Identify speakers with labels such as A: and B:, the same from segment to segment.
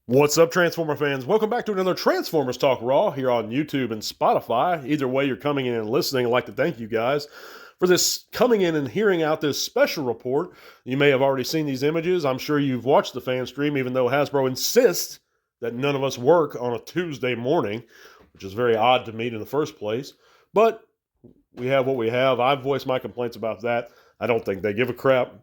A: What's up, Transformer fans? Welcome back to another Transformers Talk Raw here on YouTube and Spotify. Either way, you're coming in and listening. I'd like to thank you guys for this coming in and hearing out this special report. You may have already seen these images. I'm sure you've watched the Fanstream, even though Hasbro insists that none of us work on a Tuesday morning, which is very odd to me in the first place. But we have what we have. I've voiced my complaints about that. I don't think they give a crap.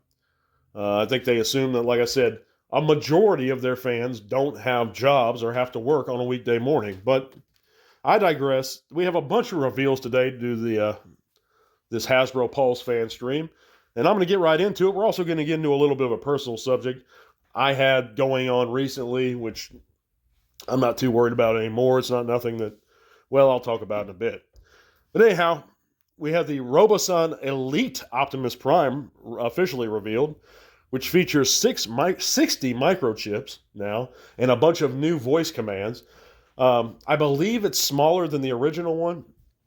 A: I think they assume that, like I said, a majority of their fans don't have jobs or have to work on a weekday morning. But I digress. We have a bunch of reveals today to do this Hasbro Pulse fan stream, and I'm going to get right into it. We're also going to get into a little bit of a personal subject I had going on recently, which I'm not too worried about anymore. It's not nothing that, well, I'll talk about in a bit. But anyhow, we have the Robosun Elite Optimus Prime officially revealed, which features 60 microchips now and a bunch of new voice commands. I believe it's smaller than the original one.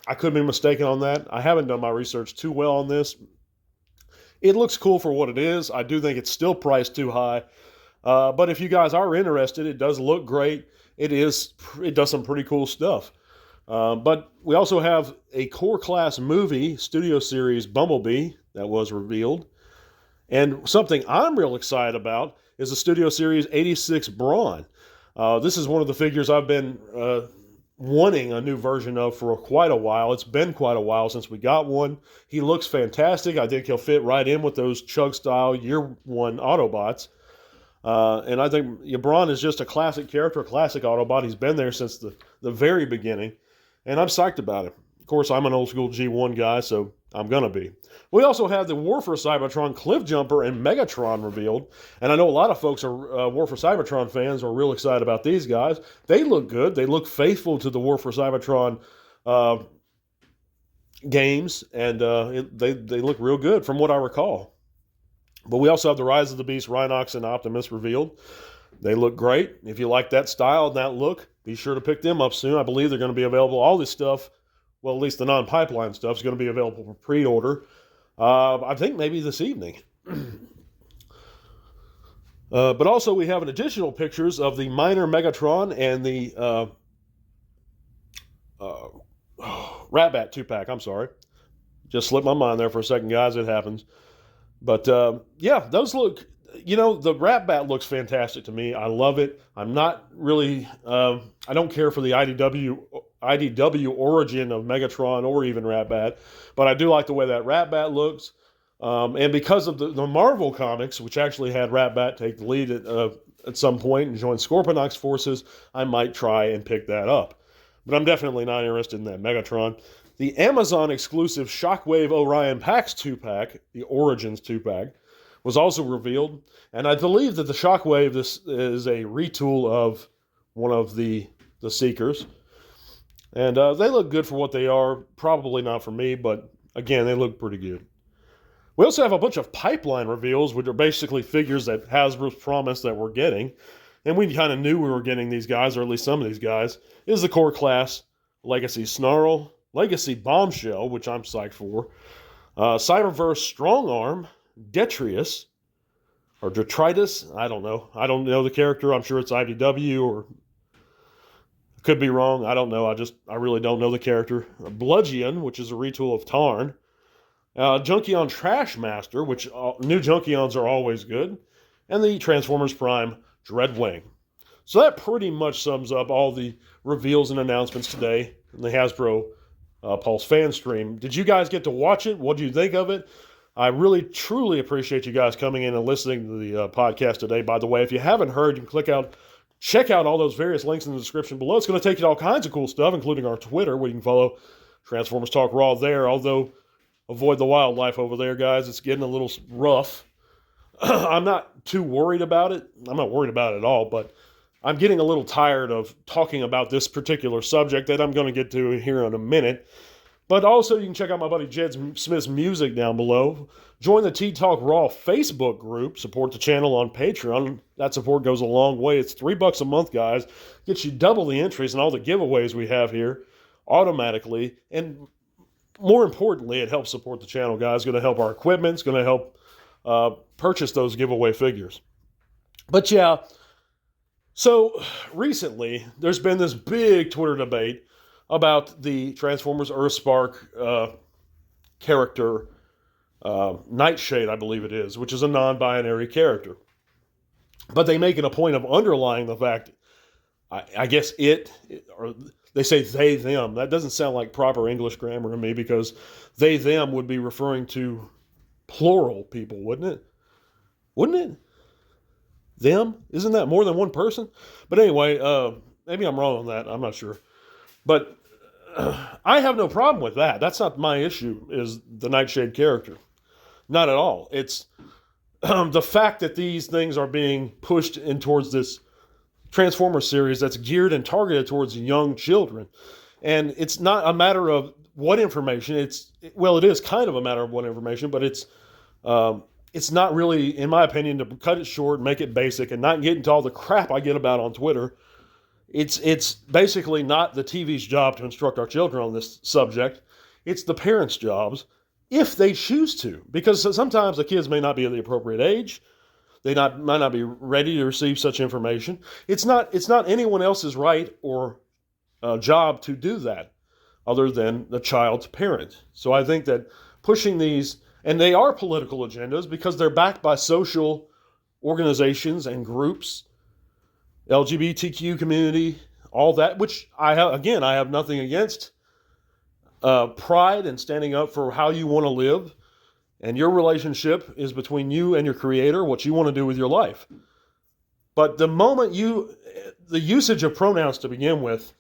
A: I could be mistaken on that. I haven't done my research too well on this. It looks cool for what it is. I do think it's still priced too high. But if you guys are interested, it does look great. It does some pretty cool stuff. But we also have a core class movie studio series Bumblebee that was revealed. And something I'm real excited about is the Studio Series 86 Brawn. This is one of the figures I've been wanting a new version of for quite a while. It's been quite a while since we got one. He looks fantastic. I think he'll fit right in with those Chug-style Year One Autobots. And I think Brawn is just a classic character, a classic Autobot. He's been there since the very beginning. And I'm psyched about it. Of course, I'm an old school G1 guy, so I'm going to be. We also have the War for Cybertron Cliff Jumper and Megatron revealed. And I know a lot of folks are War for Cybertron fans are real excited about these guys. They look good. They look faithful to the War for Cybertron games. And they look real good from what I recall. But we also have the Rise of the Beast, Rhinox, and Optimus revealed. They look great. If you like that style and that look, be sure to pick them up soon. I believe they're going to be available. All this stuff, well, at least the non-pipeline stuff, is going to be available for pre-order. I think maybe this evening. But also we have an additional pictures of the minor Megatron and the Ratbat 2-pack. I'm sorry. Just slipped my mind there for a second, guys. It happens. But, yeah, those look... You know, the Ratbat looks fantastic to me. I love it. I'm not really... I don't care for the IDW origin of Megatron or even Ratbat, but I do like the way that Ratbat looks. And because of the Marvel comics, which actually had Ratbat take the lead at some point and join Scorponok's forces, I might try and pick that up. But I'm definitely not interested in that Megatron. The Amazon exclusive Shockwave Orion Pax 2-pack, the Origins 2-pack, was also revealed. And I believe that the Shockwave, this is a retool of one of the Seekers. And they look good for what they are. Probably not for me, but again, they look pretty good. We also have a bunch of pipeline reveals, which are basically figures that Hasbro's promised that we're getting. And we kind of knew we were getting these guys, or at least some of these guys. Is the core class Legacy Snarl, Legacy Bombshell, which I'm psyched for, Cyberverse Strong Arm, Detritus, or Detritus, I don't know. I don't know the character. I'm sure it's IDW, or could be wrong. I don't know. I really don't know the character. Bludgeon, which is a retool of Tarn. Junkion Trashmaster, which new Junkions are always good. And the Transformers Prime Dreadwing. So that pretty much sums up all the reveals and announcements today in the Hasbro Pulse fan stream. Did you guys get to watch it? What did you think of it? I really, truly appreciate you guys coming in and listening to the podcast today. By the way, if you haven't heard, you can check out all those various links in the description below. It's going to take you to all kinds of cool stuff, including our Twitter, where you can follow Transformers Talk Raw there. Although, avoid the wildlife over there, guys. It's getting a little rough. I'm not too worried about it. I'm not worried about it at all, but I'm getting a little tired of talking about this particular subject that I'm going to get to here in a minute. But also, you can check out my buddy Jed Smith's music down below. Join the T-Talk Raw Facebook group. Support the channel on Patreon. That support goes a long way. It's $3 a month, guys. Gets you double the entries and all the giveaways we have here automatically. And more importantly, it helps support the channel, guys. It's going to help our equipment. It's going to help purchase those giveaway figures. But yeah, So recently, there's been this big Twitter debate about the Transformers Earthspark character, Nightshade, I believe it is, which is a non-binary character. But they make it a point of underlying the fact, I guess or they say they, them. That doesn't sound like proper English grammar to me, because they, them would be referring to plural people, wouldn't it? Wouldn't it? Them? Isn't that more than one person? But anyway, maybe I'm wrong on that. I'm not sure. But I have no problem with that. That's not my issue, is the Nightshade character. Not at all. It's the fact that these things are being pushed in towards this Transformers series that's geared and targeted towards young children. And it's not a matter of what information. It is kind of a matter of what information, but it's not really, in my opinion, to cut it short, make it basic, and not get into all the crap I get about on Twitter. It's basically not the TV's job to instruct our children on this subject. It's the parents' jobs, if they choose to, because sometimes the kids may not be at the appropriate age. They might not be ready to receive such information. It's not anyone else's right or job to do that, other than the child's parent. So I think that pushing these, and they are political agendas because they're backed by social organizations and groups, LGBTQ community, all that, which I have nothing against. Pride and standing up for how you want to live, and your relationship is between you and your creator, what you want to do with your life. But the moment the usage of pronouns to begin with,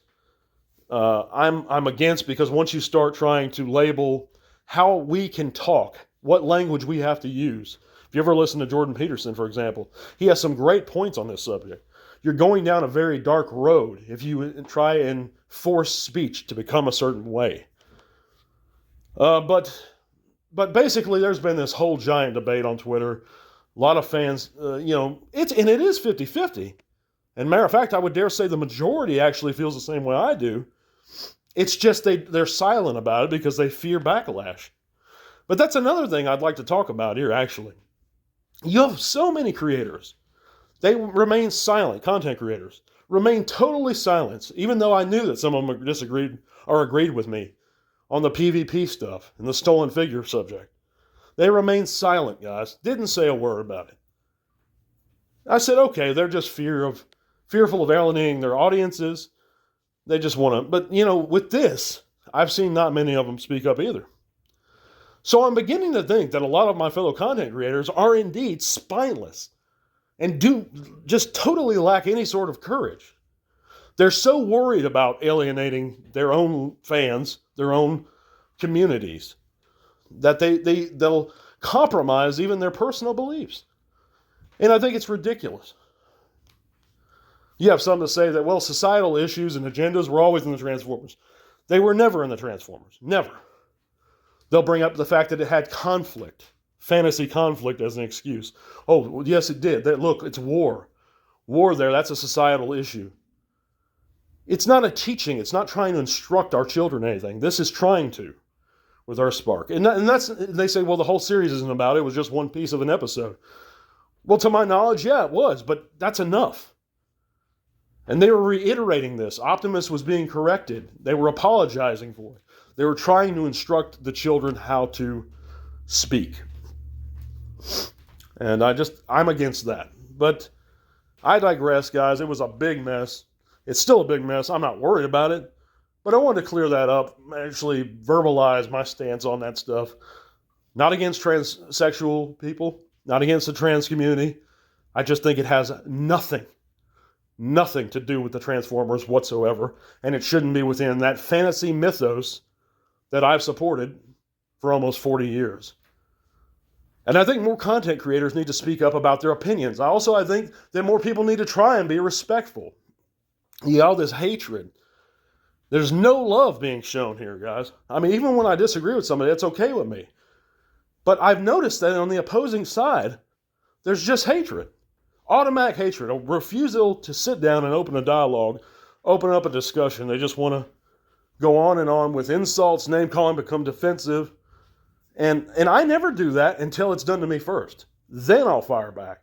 A: I'm against, because once you start trying to label how we can talk, what language we have to use. If you ever listen to Jordan Peterson, for example, he has some great points on this subject. You're going down a very dark road if you try and force speech to become a certain way. But basically, there's been this whole giant debate on Twitter. A lot of fans, it is 50-50. And matter of fact, I would dare say the majority actually feels the same way I do. It's just they're silent about it because they fear backlash. But that's another thing I'd like to talk about here, actually. You have so many creators. They remain silent, content creators. Remain totally silent, even though I knew that some of them disagreed or agreed with me on the PvP stuff and the stolen figure subject. They remained silent, guys. Didn't say a word about it. I said, okay, they're just fearful of alienating their audiences. They just want to. But, with this, I've seen not many of them speak up either. So I'm beginning to think that a lot of my fellow content creators are indeed spineless and do just totally lack any sort of courage. They're so worried about alienating their own fans, their own communities, that they'll compromise even their personal beliefs. And I think it's ridiculous. You have some to say that, well, societal issues and agendas were always in the Transformers. They were never in the Transformers. Never. They'll bring up the fact that it had conflict, fantasy conflict, as an excuse. Oh, yes, it did. Look, it's war. War there, that's a societal issue. It's not a teaching. It's not trying to instruct our children anything. This is trying to, with Earthspark. And they say, well, the whole series isn't about it. It was just one piece of an episode. Well, to my knowledge, yeah, it was. But that's enough. And they were reiterating this. Optimus was being corrected. They were apologizing for it. They were trying to instruct the children how to speak. And I'm against that. But I digress, guys. It was a big mess. It's still a big mess. I'm not worried about it. But I wanted to clear that up, actually verbalize my stance on that stuff. Not against transsexual people, not against the trans community. I just think it has nothing to do with the Transformers whatsoever. And it shouldn't be within that fantasy mythos that I've supported for almost 40 years. And I think more content creators need to speak up about their opinions. I think that more people need to try and be respectful. All this hatred. There's no love being shown here, guys. I mean, even when I disagree with somebody, that's okay with me. But I've noticed that on the opposing side, there's just hatred. Automatic hatred. A refusal to sit down and open a dialogue, open up a discussion. They just want to go on and on with insults, name-calling, become defensive. And I never do that until it's done to me first. Then I'll fire back.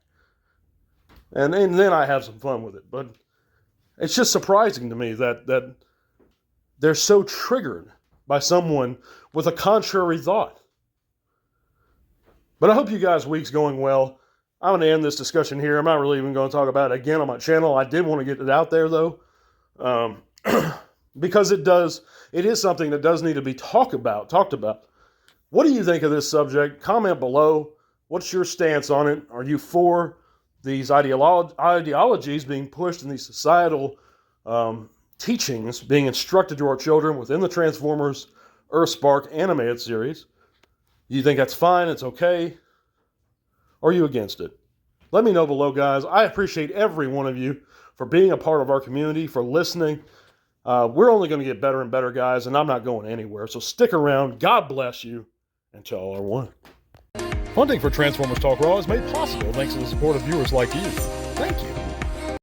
A: And then I have some fun with it. But It's just surprising to me that they're so triggered by someone with a contrary thought. But I hope you guys' week's going well. I'm going to end this discussion here. I'm not really even going to talk about it again on my channel. I did want to get it out there, though, because it is something that does need to be talked about. What do you think of this subject? Comment below. What's your stance on it? Are you for these ideologies being pushed in these societal teachings being instructed to our children within the Transformers Earthspark animated series? Do you think that's fine? It's okay? Or are you against it? Let me know below, guys. I appreciate every one of you for being a part of our community, for listening. We're only going to get better and better, guys, and I'm not going anywhere. So stick around. God bless you, and to all are one. Funding for Transformers Talk Raw is made possible thanks to the support of viewers like you. Thank you.